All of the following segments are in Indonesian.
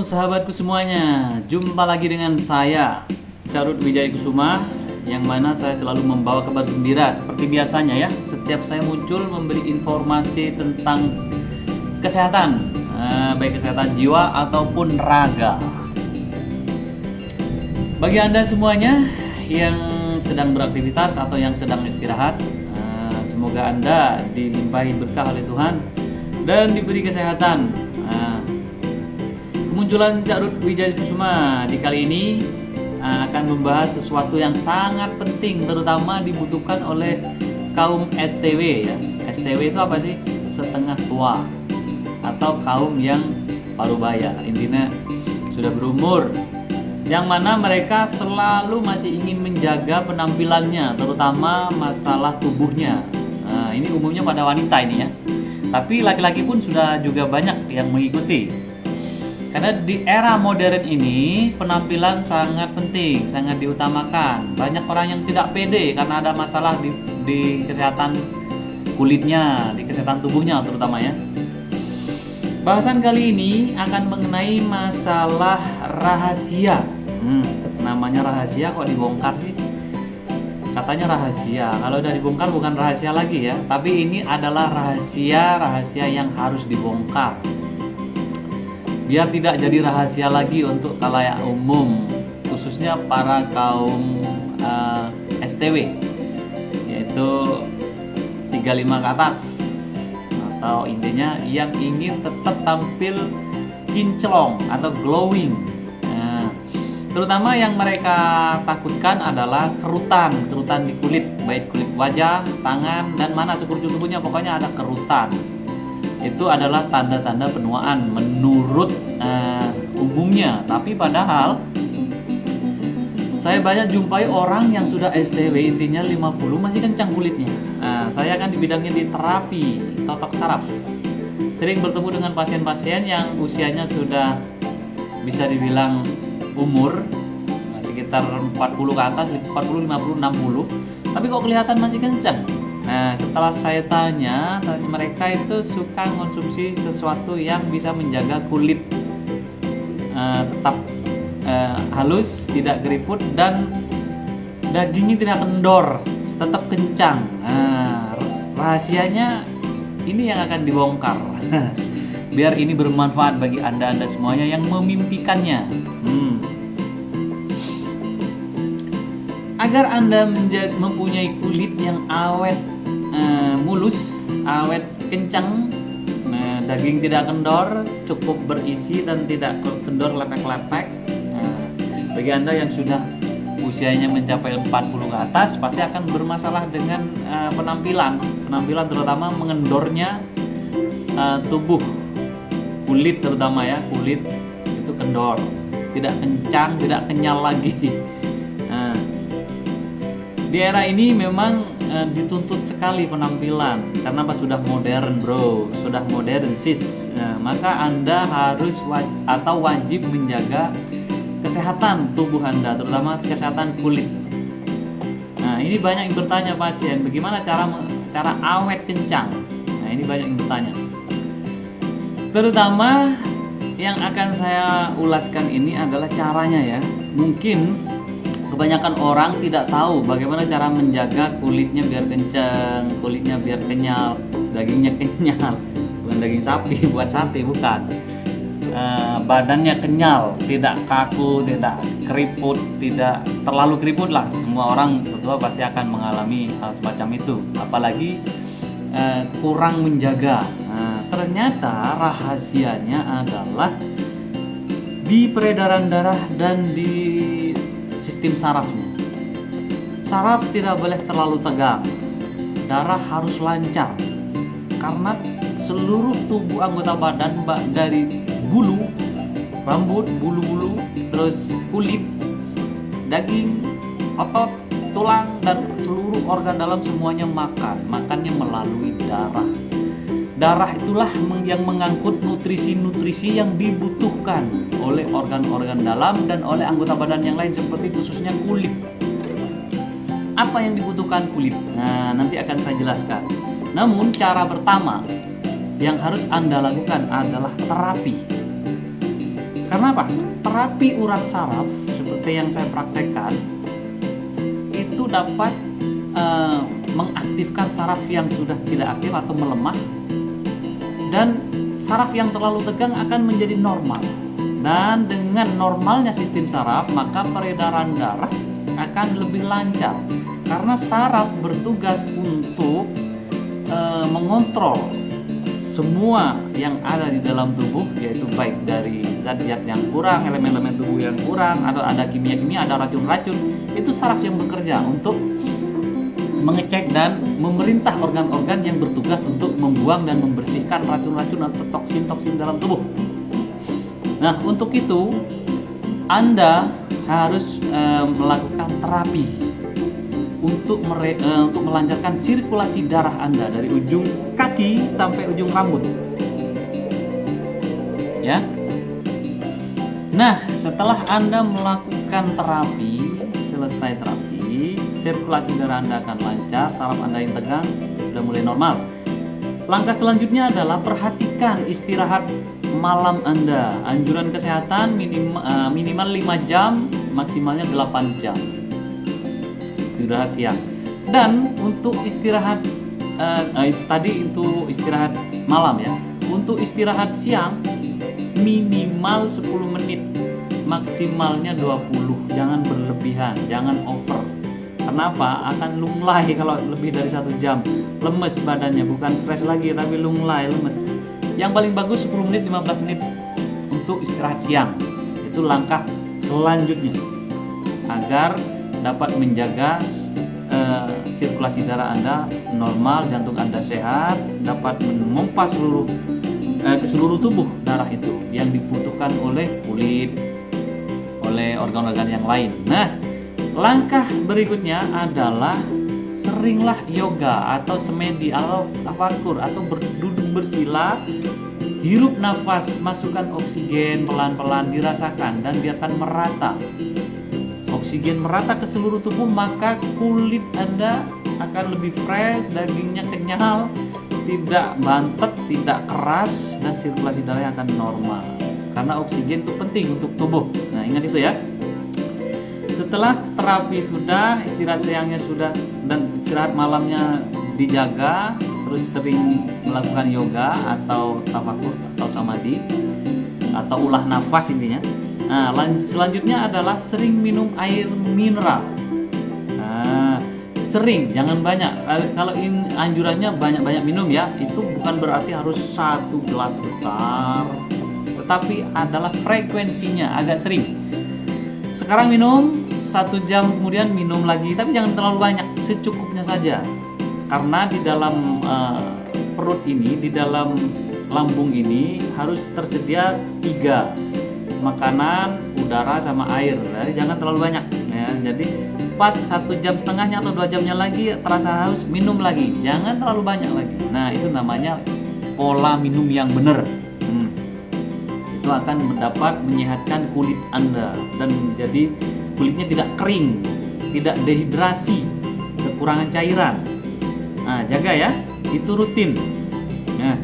sahabatku semuanya, jumpa lagi dengan saya Carut Wijaya Kusuma, yang mana saya selalu membawa kabar gembira seperti biasanya ya. Setiap saya muncul memberi informasi tentang kesehatan, baik kesehatan jiwa ataupun raga. Bagi Anda semuanya yang sedang beraktivitas atau yang sedang istirahat, semoga Anda dilimpahi berkah oleh Tuhan dan diberi kesehatan. Kemunculan Carut Wijaya Kusuma di kali ini akan membahas sesuatu yang sangat penting, terutama dibutuhkan oleh kaum STW ya. STW itu apa sih? Setengah tua atau kaum yang parubaya, intinya sudah berumur, yang mana mereka selalu masih ingin menjaga penampilannya, terutama masalah tubuhnya. Nah, ini umumnya pada wanita ini ya, tapi laki-laki pun sudah juga banyak yang mengikuti. Karena di era modern ini penampilan sangat penting, sangat diutamakan. Banyak orang yang tidak pede karena ada masalah di kesehatan kulitnya, di kesehatan tubuhnya terutama ya. Bahasan kali ini akan mengenai masalah rahasia. Namanya rahasia kok dibongkar sih? Katanya rahasia. Kalau udah dibongkar bukan rahasia lagi ya, tapi ini adalah rahasia yang harus dibongkar. Biar tidak jadi rahasia lagi untuk khalayak umum, khususnya para kaum STW, yaitu 35 ke atas, atau intinya yang ingin tetap tampil kinclong atau glowing. Terutama yang mereka takutkan adalah kerutan di kulit, baik kulit wajah, tangan, dan mana sekujur tubuhnya, pokoknya ada kerutan. Itu adalah tanda-tanda penuaan menurut umumnya. Tapi padahal saya banyak jumpai orang yang sudah STW, intinya 50 masih kencang kulitnya. Saya kan di bidangnya di terapi totok saraf, sering bertemu dengan pasien-pasien yang usianya sudah bisa dibilang umur sekitar 40 ke atas, 40, 50, 60, tapi kok kelihatan masih kencang. Nah, setelah saya tanya, mereka itu suka mengonsumsi sesuatu yang bisa menjaga kulit tetap halus, tidak keriput, dan dagingnya tidak kendor, tetap kencang. Rahasianya ini yang akan dibongkar. Biar ini bermanfaat bagi anda semuanya yang memimpikannya. Agar anda mempunyai kulit yang awet, mulus, awet, kencang, daging tidak kendor, cukup berisi dan tidak kendor lepek-lepek. Bagi anda yang sudah usianya mencapai 40 ke atas, pasti akan bermasalah dengan penampilan terutama mengendornya tubuh, kulit terutama ya, kulit itu kendor, tidak kencang, tidak kenyal lagi. Di era ini memang dituntut sekali penampilan, karena apa? Sudah modern bro, sudah modern sis. Maka anda harus wajib menjaga kesehatan tubuh anda, terutama kesehatan kulit. Nah, ini banyak yang bertanya pasien, bagaimana cara awet kencang. Nah, ini banyak yang bertanya. Terutama yang akan saya ulaskan ini adalah caranya ya. Mungkin kebanyakan orang tidak tahu bagaimana cara menjaga kulitnya biar kencang, kulitnya biar kenyal, dagingnya kenyal, bukan daging sapi buat sate, bukan. Badannya kenyal, tidak kaku, tidak keriput, tidak terlalu keriput lah. Semua orang berdua pasti akan mengalami hal semacam itu, apalagi kurang menjaga. Ternyata rahasianya adalah di peredaran darah dan di sistem sarafnya. Saraf tidak boleh terlalu tegang, darah harus lancar, karena seluruh tubuh anggota badan, dari bulu, rambut, bulu-bulu, terus kulit, daging, otot, tulang, dan seluruh organ dalam semuanya makannya melalui darah. Darah itulah yang mengangkut nutrisi-nutrisi yang dibutuhkan oleh organ-organ dalam dan oleh anggota badan yang lain, seperti khususnya kulit. Apa yang dibutuhkan kulit? Nah, nanti akan saya jelaskan. Namun cara pertama yang harus Anda lakukan adalah terapi. Karena apa? Terapi urat saraf seperti yang saya praktekkan itu dapat mengaktifkan saraf yang sudah tidak aktif atau melemah, dan saraf yang terlalu tegang akan menjadi normal. Dan dengan normalnya sistem saraf, maka peredaran darah akan lebih lancar, karena saraf bertugas untuk mengontrol semua yang ada di dalam tubuh, yaitu baik dari zat-zat yang kurang, elemen-elemen tubuh yang kurang, atau ada kimia-kimia, ada racun-racun. Itu saraf yang bekerja untuk mengecek dan memerintah organ-organ yang bertugas untuk membuang dan membersihkan racun-racun atau toksin-toksin dalam tubuh. Nah, untuk itu Anda harus melakukan terapi untuk melancarkan sirkulasi darah Anda dari ujung kaki sampai ujung rambut. Ya. Nah, setelah Anda melakukan terapi, selesai terapi, sirkulasi darah Anda akan lancar, saraf Anda yang tegang sudah mulai normal. Langkah selanjutnya adalah perhatikan istirahat malam Anda. Anjuran kesehatan minimal 5 jam, maksimalnya 8 jam istirahat siang. Dan untuk istirahat itu istirahat malam ya. Untuk istirahat siang minimal 10 menit, maksimalnya 20. Jangan berlebihan, jangan over. Kenapa? Akan lunglai kalau lebih dari 1 jam. Lemes badannya, bukan fresh lagi tapi lunglai, lemes. Yang paling bagus 10 menit, 15 menit untuk istirahat siang. Itu langkah selanjutnya agar dapat menjaga sirkulasi darah Anda normal, jantung Anda sehat, dapat memompa ke seluruh tubuh darah itu yang dibutuhkan oleh kulit, oleh organ-organ yang lain. Nah, langkah berikutnya adalah seringlah yoga atau semedi atau tafakur atau duduk bersila, hirup nafas, masukkan oksigen pelan-pelan, dirasakan dan biarkan merata. Oksigen merata ke seluruh tubuh, maka kulit Anda akan lebih fresh, dagingnya kenyal, tidak bantet, tidak keras, dan sirkulasi darahnya akan normal. Karena oksigen itu penting untuk tubuh. Nah, ingat itu ya. Setelah terapi sudah, istirahat siangnya sudah, dan istirahat malamnya dijaga, terus sering melakukan yoga atau tafakur atau samadhi atau ulah nafas intinya. Nah, selanjutnya adalah sering minum air mineral. Nah, sering, jangan banyak. Kalau anjurannya banyak-banyak minum ya, itu bukan berarti harus 1 gelas besar, tetapi adalah frekuensinya agak sering. Sekarang minum, 1 jam kemudian minum lagi, tapi jangan terlalu banyak, secukupnya saja. Karena di dalam perut ini, di dalam lambung ini harus tersedia 3: makanan, udara, sama air. Jadi jangan terlalu banyak ya. Jadi pas 1,5 jam atau 2 jamnya lagi terasa haus, minum lagi, jangan terlalu banyak lagi. Nah, itu namanya pola minum yang benar. Itu akan dapat menyehatkan kulit Anda, dan jadi kulitnya tidak kering, tidak dehidrasi, kekurangan cairan. Nah, jaga ya, itu rutin. Nah,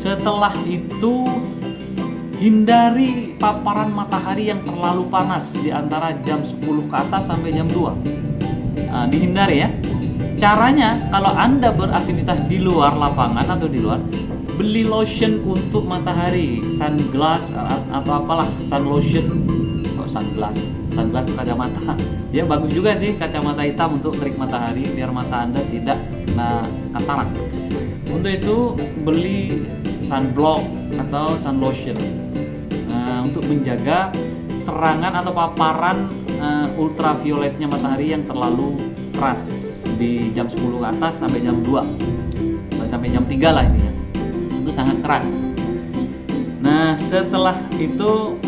setelah itu hindari paparan matahari yang terlalu panas di antara jam 10 ke atas sampai jam 2. Nah, dihindari ya. Caranya, kalau Anda beraktivitas di luar lapangan atau di luar, beli lotion untuk matahari, sunglass atau apalah, sun lotion. Sunglass kacamata. Ya bagus juga sih kacamata hitam untuk terik matahari biar mata Anda tidak kena katarak. Untuk itu beli sunblock atau sun lotion. Untuk menjaga serangan atau paparan ultravioletnya matahari yang terlalu keras di jam 10 ke atas sampai jam 2 sampai jam 3 lah intinya. Itu sangat keras. Nah, setelah itu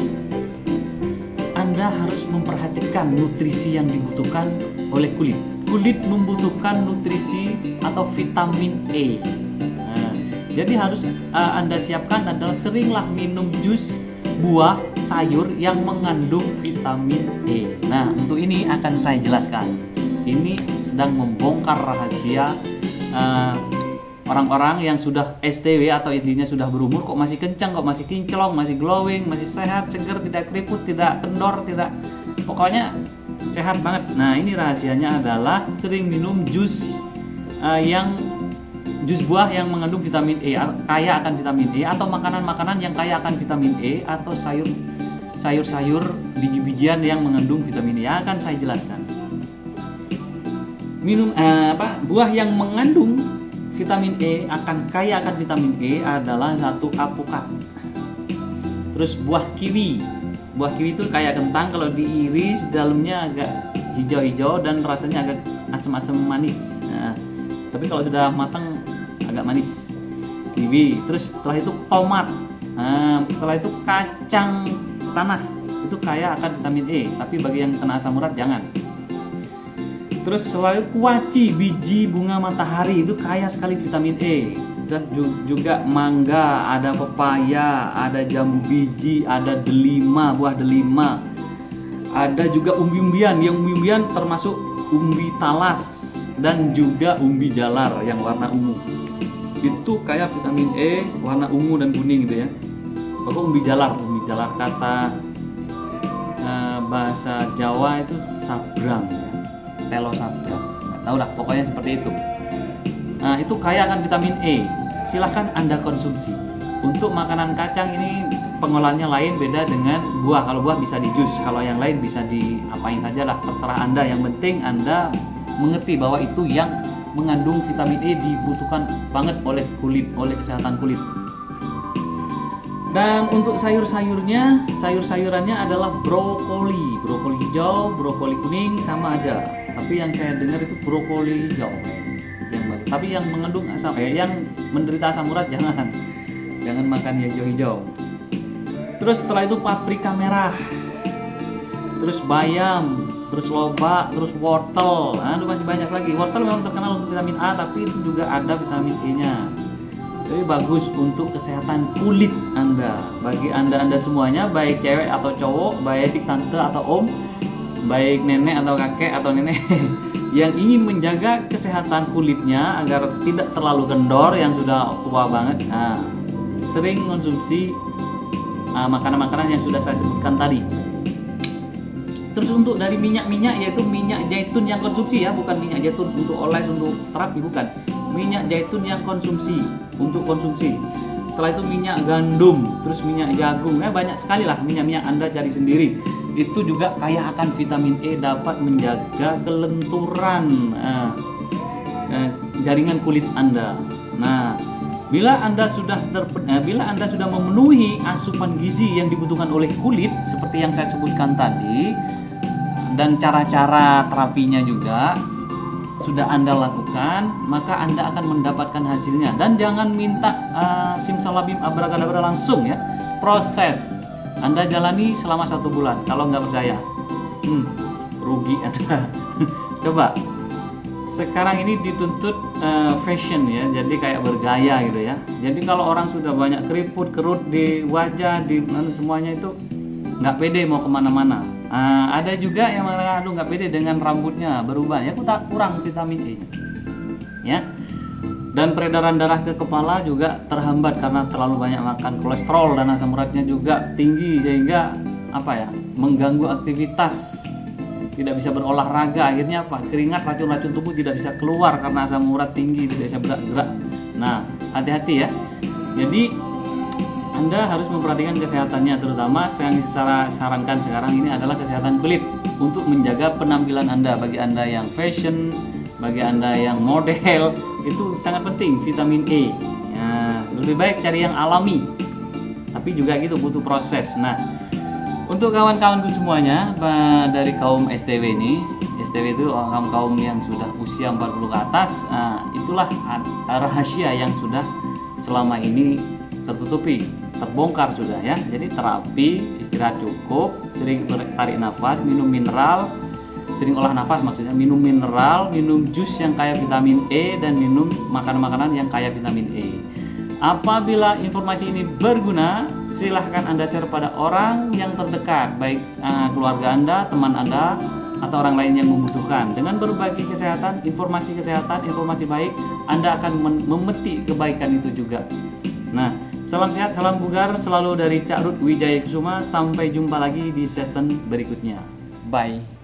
Anda harus memperhatikan nutrisi yang dibutuhkan oleh kulit. Kulit membutuhkan nutrisi atau vitamin E. Nah, jadi harus Anda siapkan adalah seringlah minum jus buah, sayur yang mengandung vitamin E. Nah, untuk ini akan saya jelaskan. Ini sedang membongkar rahasia orang-orang yang sudah STW atau intinya sudah berumur kok masih kencang, kok masih kinclong, masih glowing, masih sehat, segar, tidak keriput, tidak kendor, tidak, pokoknya sehat banget. Nah, ini rahasianya adalah sering minum jus jus buah yang mengandung vitamin E, kaya akan vitamin E, atau makanan-makanan yang kaya akan vitamin E, atau sayur-sayur, biji-bijian yang mengandung vitamin E. Akan saya jelaskan. Minum buah yang mengandung vitamin E, kaya akan vitamin E adalah satu alpukat. Terus buah kiwi. Buah kiwi itu kayak kentang, kalau diiris dalamnya agak hijau-hijau dan rasanya agak asam-asam manis. Nah, tapi kalau sudah matang agak manis. Kiwi. Terus setelah itu tomat. Nah, setelah itu kacang tanah. Itu kaya akan vitamin E, tapi bagi yang kena asam urat jangan. Terus selalu kuaci, biji bunga matahari, itu kaya sekali vitamin E. Dan juga mangga, ada pepaya, ada jambu biji, ada delima, buah delima. Ada juga umbi-umbian, yang umbi-umbian termasuk umbi talas dan juga umbi jalar yang warna ungu. Itu kaya vitamin E, warna ungu dan kuning gitu ya. Pokoknya umbi jalar kata bahasa Jawa itu sabrang. Telo sabrang, nggak tahu lah, pokoknya seperti itu. Nah, itu kaya akan vitamin E. Silahkan Anda konsumsi. Untuk makanan kacang ini pengolahannya lain, beda dengan buah. Kalau buah bisa di jus, kalau yang lain bisa diapain saja lah, terserah Anda. Yang penting Anda mengerti bahwa itu yang mengandung vitamin E dibutuhkan banget oleh kulit, oleh kesehatan kulit. Dan untuk sayur-sayurannya adalah brokoli hijau, brokoli kuning sama aja. Tapi yang saya dengar itu brokoli hijau yang bagus. Tapi yang mengandung yang menderita asam urat jangan makan hijau-hijau. Terus setelah itu paprika merah, terus bayam, terus lobak, terus wortel. Nah, itu masih banyak lagi. Wortel memang terkenal untuk vitamin A, tapi itu juga ada vitamin E-nya. Jadi bagus untuk kesehatan kulit Anda. Bagi Anda semuanya, baik cewek atau cowok, baik tante atau om, baik nenek atau kakek atau nenek yang ingin menjaga kesehatan kulitnya agar tidak terlalu kendor yang sudah tua banget. Nah, sering konsumsi makanan-makanan yang sudah saya sebutkan tadi. Terus untuk dari minyak-minyak, yaitu minyak zaitun yang konsumsi ya, bukan minyak zaitun untuk oles, untuk terapi, bukan. Minyak zaitun yang untuk konsumsi. Setelah itu minyak gandum, terus minyak jagung. Banyak sekali lah minyak-minyak, Anda cari sendiri. Itu juga kaya akan vitamin E, dapat menjaga kelenturan jaringan kulit Anda. Nah, bila Anda sudah memenuhi asupan gizi yang dibutuhkan oleh kulit seperti yang saya sebutkan tadi, dan cara-cara terapinya juga sudah Anda lakukan, maka Anda akan mendapatkan hasilnya. Dan jangan minta simsalabim abrakadabra langsung ya. Proses Anda jalani selama 1 bulan. Kalau nggak percaya, rugi Anda. Coba. Sekarang ini dituntut fashion ya, jadi kayak bergaya gitu ya. Jadi kalau orang sudah banyak keriput, kerut di wajah, di semuanya itu nggak pede mau kemana-mana. Ada juga yang mengatakan, aduh nggak pede dengan rambutnya berubah ya, aku tak kurang vitamin E ya. Dan peredaran darah ke kepala juga terhambat karena terlalu banyak makan. Kolesterol dan asam uratnya juga tinggi, sehingga mengganggu aktivitas, tidak bisa berolahraga. Akhirnya keringat, racun-racun tubuh tidak bisa keluar karena asam urat tinggi, tidak bisa bergerak. Nah, hati-hati ya. Jadi Anda harus memperhatikan kesehatannya, terutama yang saya sarankan sekarang ini adalah kesehatan kulit untuk menjaga penampilan Anda. Bagi Anda yang fashion, bagi Anda yang model, itu sangat penting vitamin E. Ya, lebih baik cari yang alami, tapi juga gitu butuh proses. Nah, untuk kawan-kawanku semuanya dari kaum STW ini, STW itu kaum yang sudah usia 40 ke atas, itulah rahasia yang sudah selama ini tertutupi, terbongkar sudah ya. Jadi terapi, istirahat cukup, sering tarik nafas, minum mineral, sering olah nafas maksudnya, minum mineral, minum jus yang kaya vitamin E, dan minum makanan-makanan yang kaya vitamin E. Apabila informasi ini berguna, silahkan Anda share pada orang yang terdekat, baik keluarga Anda, teman Anda, atau orang lain yang membutuhkan. Dengan berbagi kesehatan, informasi baik, Anda akan memetik kebaikan itu juga. Nah, salam sehat, salam bugar selalu dari Cak Ruth Wijaya Kusuma. Sampai jumpa lagi di season berikutnya. Bye.